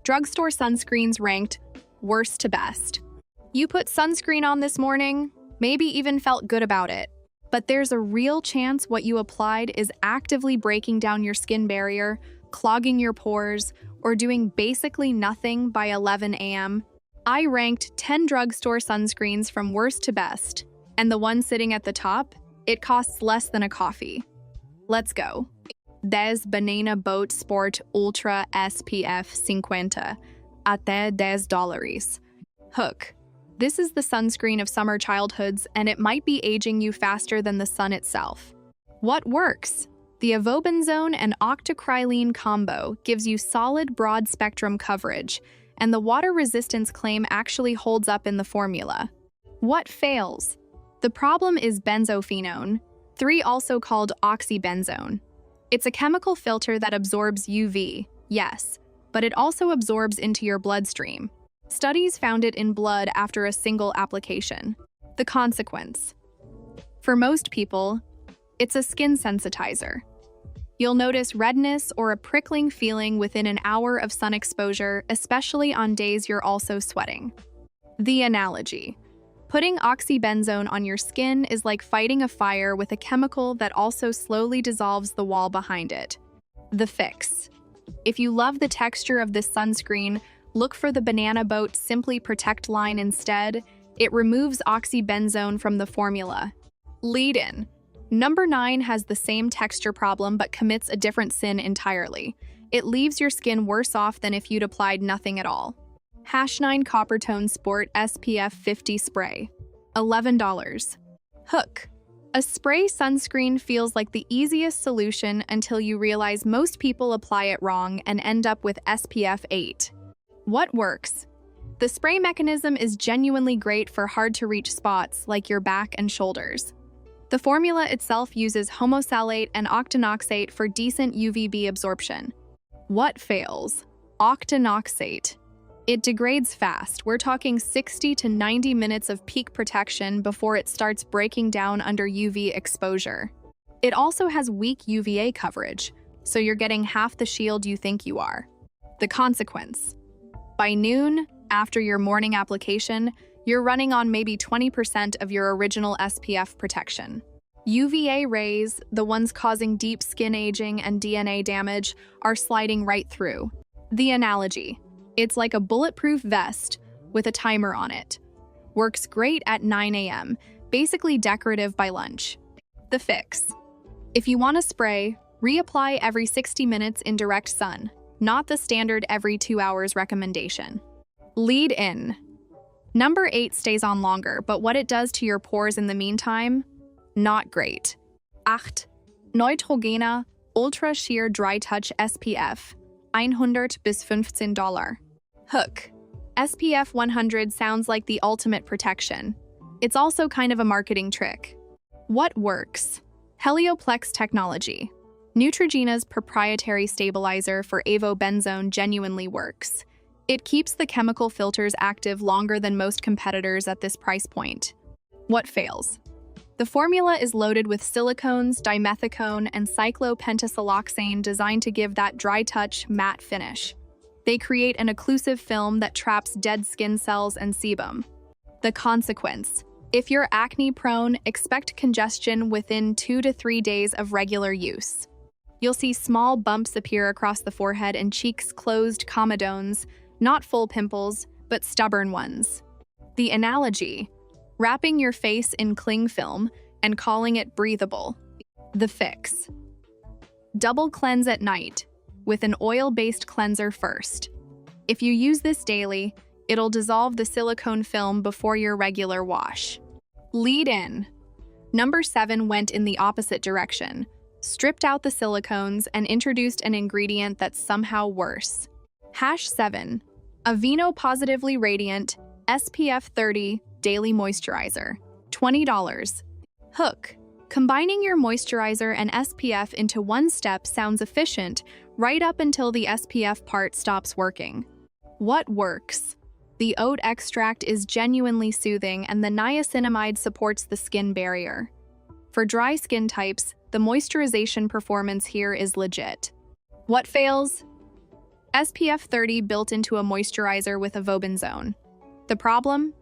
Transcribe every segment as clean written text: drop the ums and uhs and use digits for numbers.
Drugstore Sunscreens ranked worst to best. You put sunscreen on this morning, maybe even felt good about it. But there's a real chance what you applied is actively breaking down your skin barrier, clogging your pores, or doing basically nothing by 11 a.m. I ranked 10 drugstore sunscreens from worst to best, and the one sitting at the top, it costs less than a coffee. Let's go. Des Banana Boat Sport Ultra SPF 50 até $10. Hook. This is the sunscreen of summer childhoods, and it might be aging you faster than the sun itself. What works? The avobenzone and octocrylene combo gives you solid broad-spectrum coverage, and the water resistance claim actually holds up in the formula. What fails? The problem is benzophenone, also called oxybenzone. It's a chemical filter that absorbs UV, yes, but it also absorbs into your bloodstream. Studies found it in blood after a single application. The consequence. For most people, it's a skin sensitizer. You'll notice redness or a prickling feeling within an hour of sun exposure, especially on days you're also sweating. The analogy. Putting oxybenzone on your skin is like fighting a fire with a chemical that also slowly dissolves the wall behind it. The fix. If you love the texture of this sunscreen, look for the Banana Boat Simply Protect line instead. It removes oxybenzone from the formula. Lead-in. Number 9 has the same texture problem but commits a different sin entirely. It leaves your skin worse off than if you'd applied nothing at all. #9 Coppertone Sport SPF 50 Spray. $11. Hook. A spray sunscreen feels like the easiest solution until you realize most people apply it wrong and end up with SPF 8. What works? The spray mechanism is genuinely great for hard-to-reach spots like your back and shoulders. The formula itself uses homosalate and octinoxate for decent UVB absorption. What fails? Octinoxate. It degrades fast. We're talking 60 to 90 minutes of peak protection before it starts breaking down under UV exposure. It also has weak UVA coverage, so you're getting half the shield you think you are. The consequence. By noon, after your morning application, you're running on maybe 20% of your original SPF protection. UVA rays, the ones causing deep skin aging and DNA damage, are sliding right through. The analogy. It's like a bulletproof vest with a timer on it. Works great at 9 a.m., basically decorative by lunch. The fix. If you want to spray, reapply every 60 minutes in direct sun, not the standard every 2 hours recommendation. Lead in. Number 8 stays on longer, but what it does to your pores in the meantime? Not great. 8. Neutrogena Ultra Sheer Dry Touch SPF. $100 bis $15. Hook. SPF 100 sounds like the ultimate protection. It's also kind of a marketing trick. What works? Helioplex technology. Neutrogena's proprietary stabilizer for avobenzone genuinely works. It keeps the chemical filters active longer than most competitors at this price point. What fails? The formula is loaded with silicones, dimethicone, and cyclopentasiloxane designed to give that dry touch, matte finish. They create an occlusive film that traps dead skin cells and sebum. The consequence. If you're acne-prone, expect congestion within 2 to 3 days of regular use. You'll see small bumps appear across the forehead and cheeks closed comedones, not full pimples, but stubborn ones. The analogy. Wrapping your face in cling film and calling it breathable. The fix. Double cleanse at night with an oil-based cleanser first. If you use this daily, it'll dissolve the silicone film before your regular wash. Lead in. Number 7 went in the opposite direction, stripped out the silicones and introduced an ingredient that's somehow worse. #7. Aveeno Positively Radiant SPF 30 Daily Moisturizer. $20. Hook. Combining your moisturizer and SPF into one step sounds efficient right up until the SPF part stops working. What works? The oat extract is genuinely soothing and the niacinamide supports the skin barrier. For dry skin types, the moisturization performance here is legit. What fails? SPF 30 built into a moisturizer with avobenzone. The problem?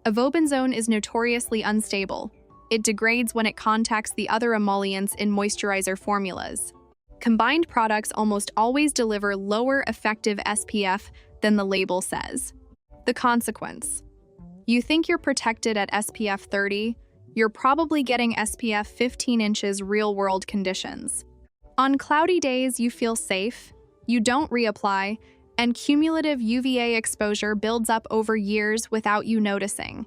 Avobenzone is notoriously unstable. It degrades when it contacts the other emollients in moisturizer formulas. Combined products almost always deliver lower effective SPF than the label says. The consequence: you think you're protected at SPF 30, you're probably getting SPF 15 inches real-world conditions. On cloudy days, you feel safe, you don't reapply, and cumulative UVA exposure builds up over years without you noticing.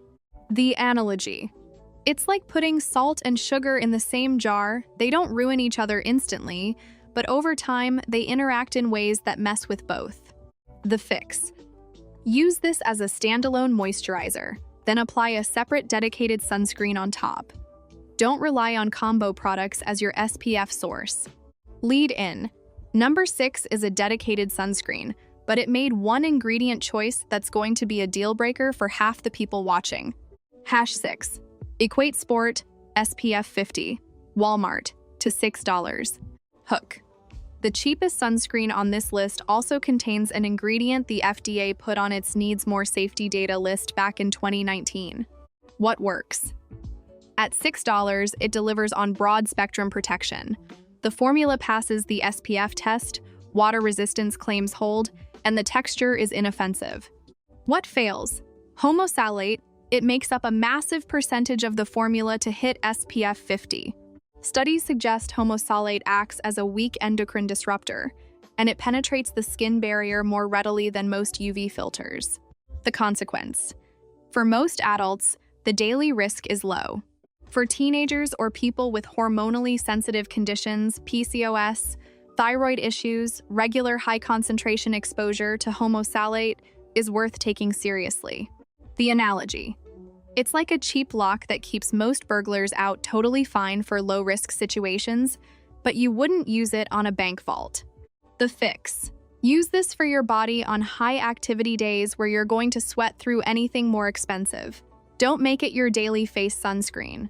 The analogy: it's like putting salt and sugar in the same jar. They don't ruin each other instantly, but over time, they interact in ways that mess with both. The fix: use this as a standalone moisturizer, then apply a separate dedicated sunscreen on top. Don't rely on combo products as your SPF source. Lead in. Number 6 is a dedicated sunscreen, but it made one ingredient choice that's going to be a deal breaker for half the people watching. #6. Equate Sport SPF 50, Walmart, to $6. Hook. The cheapest sunscreen on this list also contains an ingredient the FDA put on its Needs More Safety Data list back in 2019. What works? At $6, it delivers on broad-spectrum protection. The formula passes the SPF test, water resistance claims hold, and the texture is inoffensive. What fails? Homosalate. It makes up a massive percentage of the formula to hit SPF 50. Studies suggest homosalate acts as a weak endocrine disruptor, and it penetrates the skin barrier more readily than most UV filters. The consequence: for most adults, the daily risk is low. For teenagers or people with hormonally sensitive conditions, PCOS, thyroid issues, regular high-concentration exposure to homosalate is worth taking seriously. The analogy: it's like a cheap lock that keeps most burglars out totally fine for low-risk situations, but you wouldn't use it on a bank vault. The fix: use this for your body on high-activity days where you're going to sweat through anything more expensive. Don't make it your daily face sunscreen.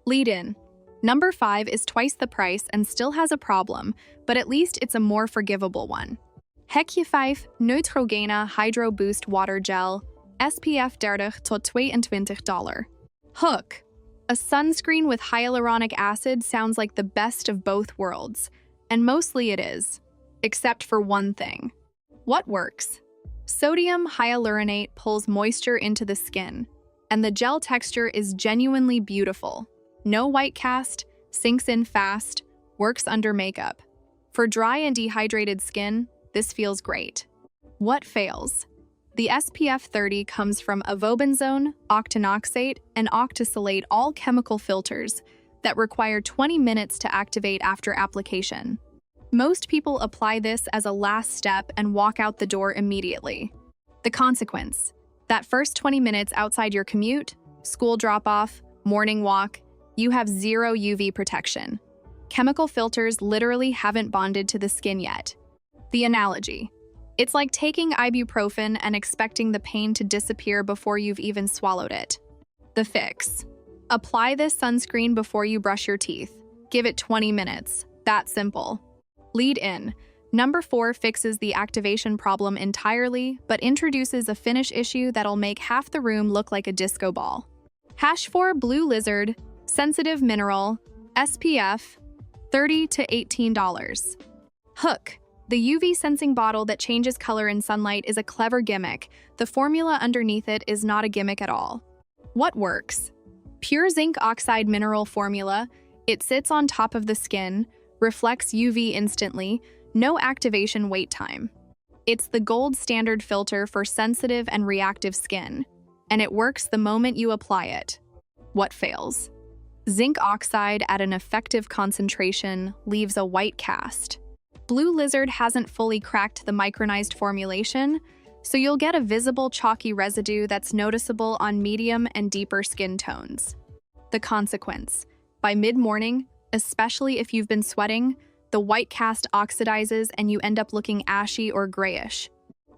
Lead in. Number 5 is twice the price and still has a problem, but at least it's a more forgivable one. Hekje 5 Neutrogena Hydro Boost Water Gel, SPF 30 tot $22. Hook. A sunscreen with hyaluronic acid sounds like the best of both worlds, and mostly it is, except for one thing. What works? Sodium hyaluronate pulls moisture into the skin, and the gel texture is genuinely beautiful. No white cast, sinks in fast, works under makeup. For dry and dehydrated skin, this feels great. What fails? The SPF 30 comes from avobenzone, octinoxate, and octisalate, all chemical filters that require 20 minutes to activate after application. Most people apply this as a last step and walk out the door immediately. The consequence: that first 20 minutes outside your commute, school drop-off, morning walk, you have zero UV protection. Chemical filters literally haven't bonded to the skin yet. The analogy: it's like taking ibuprofen and expecting the pain to disappear before you've even swallowed it. The fix: apply this sunscreen before you brush your teeth. Give it 20 minutes. That simple. Lead in. Number 4 fixes the activation problem entirely, but introduces a finish issue that'll make half the room look like a disco ball. #4 Blue Lizard Sensitive Mineral, SPF 30 to $18. Hook. The UV sensing bottle that changes color in sunlight is a clever gimmick. The formula underneath it is not a gimmick at all. What works? Pure zinc oxide mineral formula. It sits on top of the skin, reflects UV instantly, no activation wait time. It's the gold standard filter for sensitive and reactive skin, and it works the moment you apply it. What fails? Zinc oxide at an effective concentration leaves a white cast. Blue Lizard hasn't fully cracked the micronized formulation, so you'll get a visible chalky residue that's noticeable on medium and deeper skin tones. The consequence: by mid-morning, especially if you've been sweating, the white cast oxidizes and you end up looking ashy or grayish.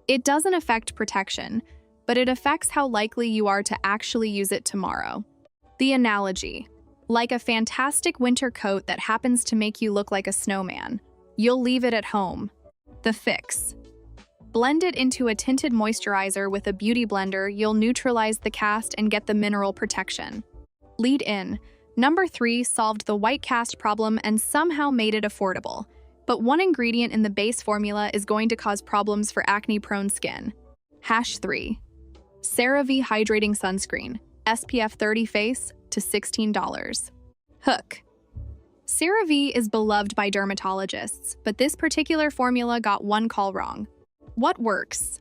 It doesn't affect protection, but it affects how likely you are to actually use it tomorrow. The analogy: like a fantastic winter coat that happens to make you look like a snowman. You'll leave it at home. The fix: Blend it into a tinted moisturizer with a beauty blender. You'll neutralize the cast and get the mineral protection. Lead in. Number 3 solved the white cast problem and somehow made it affordable. But one ingredient in the base formula is going to cause problems for acne-prone skin. #3. CeraVe Hydrating Sunscreen, SPF 30 Face to $16. Hook. CeraVe is beloved by dermatologists, but this particular formula got one call wrong. What works?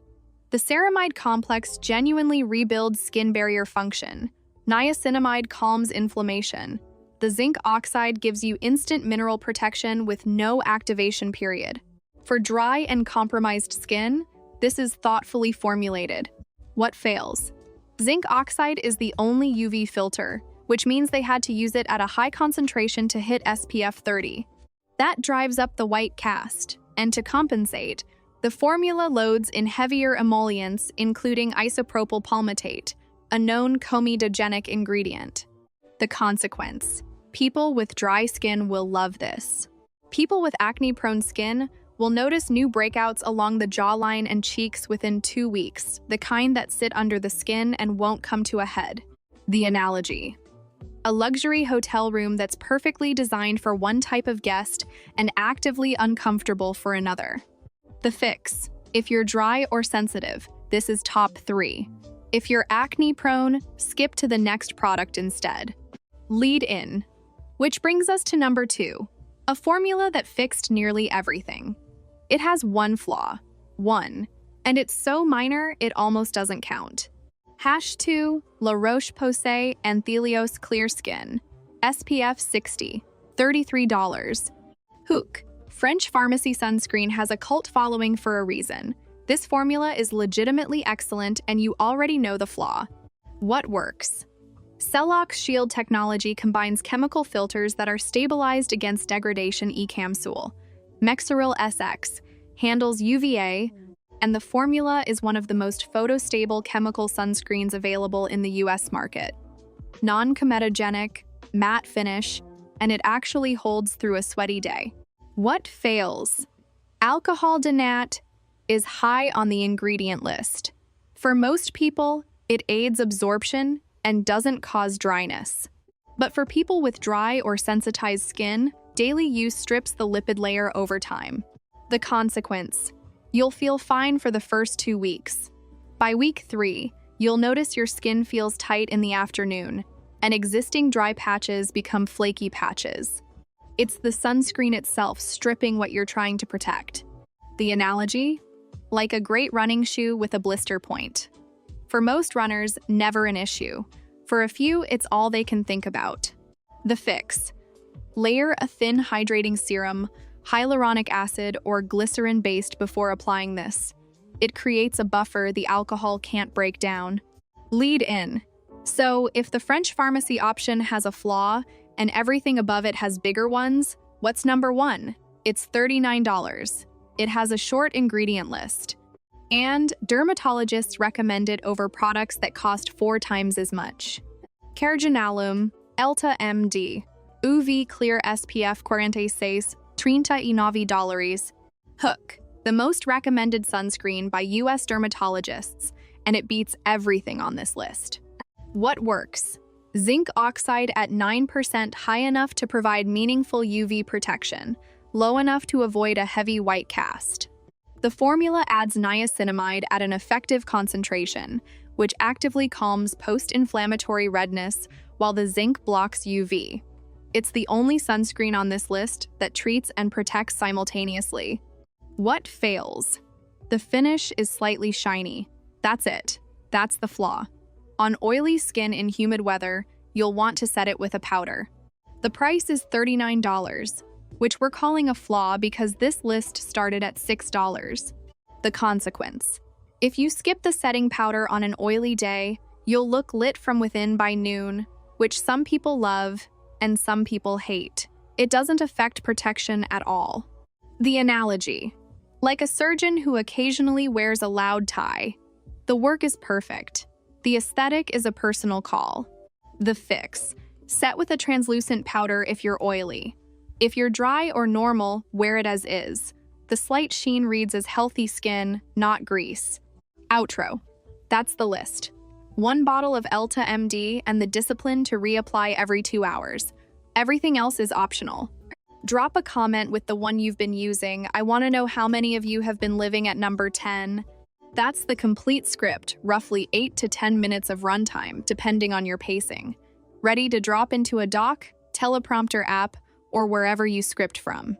The ceramide complex genuinely rebuilds skin barrier function. Niacinamide calms inflammation. The zinc oxide gives you instant mineral protection with no activation period. For dry and compromised skin, this is thoughtfully formulated. What fails? Zinc oxide is the only UV filter, which means they had to use it at a high concentration to hit SPF 30. That drives up the white cast, and to compensate, the formula loads in heavier emollients, including isopropyl palmitate, a known comedogenic ingredient. The consequence: people with dry skin will love this. People with acne-prone skin will notice new breakouts along the jawline and cheeks within 2 weeks, the kind that sit under the skin and won't come to a head. The analogy: a luxury hotel room that's perfectly designed for one type of guest and actively uncomfortable for another. The fix: if you're dry or sensitive, this is top 3. If you're acne-prone, skip to the next product instead. Lead in. Which brings us to number 2, a formula that fixed nearly everything. It has one flaw. One. And it's so minor, it almost doesn't count. #2 La Roche-Posay Anthelios Clear Skin, SPF 60, $33. Hook. French pharmacy sunscreen has a cult following for a reason. This formula is legitimately excellent and you already know the flaw. What works? Celox Shield technology combines chemical filters that are stabilized against degradation e-capsule. Mexeril SX handles UVA, and the formula is one of the most photostable chemical sunscreens available in the US market. Non-comedogenic, matte finish, and it actually holds through a sweaty day. What fails? Alcohol denat is high on the ingredient list. For most people, it aids absorption and doesn't cause dryness. But for people with dry or sensitized skin, daily use strips the lipid layer over time. The consequence: you'll feel fine for the first 2 weeks. By week 3, you'll notice your skin feels tight in the afternoon, and existing dry patches become flaky patches. It's the sunscreen itself stripping what you're trying to protect. The analogy? Like a great running shoe with a blister point. For most runners, never an issue. For a few, it's all they can think about. The fix: layer a thin hydrating serum, hyaluronic acid or glycerin-based before applying this. It creates a buffer the alcohol can't break down. Lead in. So, if the French pharmacy option has a flaw and everything above it has bigger ones, what's number 1? It's $39. It has a short ingredient list. And dermatologists recommend it over products that cost 4 times as much. Carginalum, Elta MD, UV Clear SPF 46, $39. Hook, the most recommended sunscreen by US dermatologists, and it beats everything on this list. What works? Zinc oxide at 9% high enough to provide meaningful UV protection, low enough to avoid a heavy white cast. The formula adds niacinamide at an effective concentration, which actively calms post-inflammatory redness while the zinc blocks UV. It's the only sunscreen on this list that treats and protects simultaneously. What fails? The finish is slightly shiny. That's it. That's the flaw. On oily skin in humid weather, you'll want to set it with a powder. The price is $39, which we're calling a flaw because this list started at $6. The consequence: if you skip the setting powder on an oily day, you'll look lit from within by noon, which some people love and some people hate. It doesn't affect protection at all. The analogy: like a surgeon who occasionally wears a loud tie. The work is perfect. The aesthetic is a personal call. The fix: set with a translucent powder if you're oily. If you're dry or normal, wear it as is. The slight sheen reads as healthy skin, not grease. Outro. That's the list. 1 bottle of Elta MD and the discipline to reapply every 2 hours. Everything else is optional. Drop a comment with the one you've been using. I want to know how many of you have been living at number 10. That's the complete script, roughly 8 to 10 minutes of runtime, depending on your pacing. Ready to drop into a doc, teleprompter app, or wherever you script from.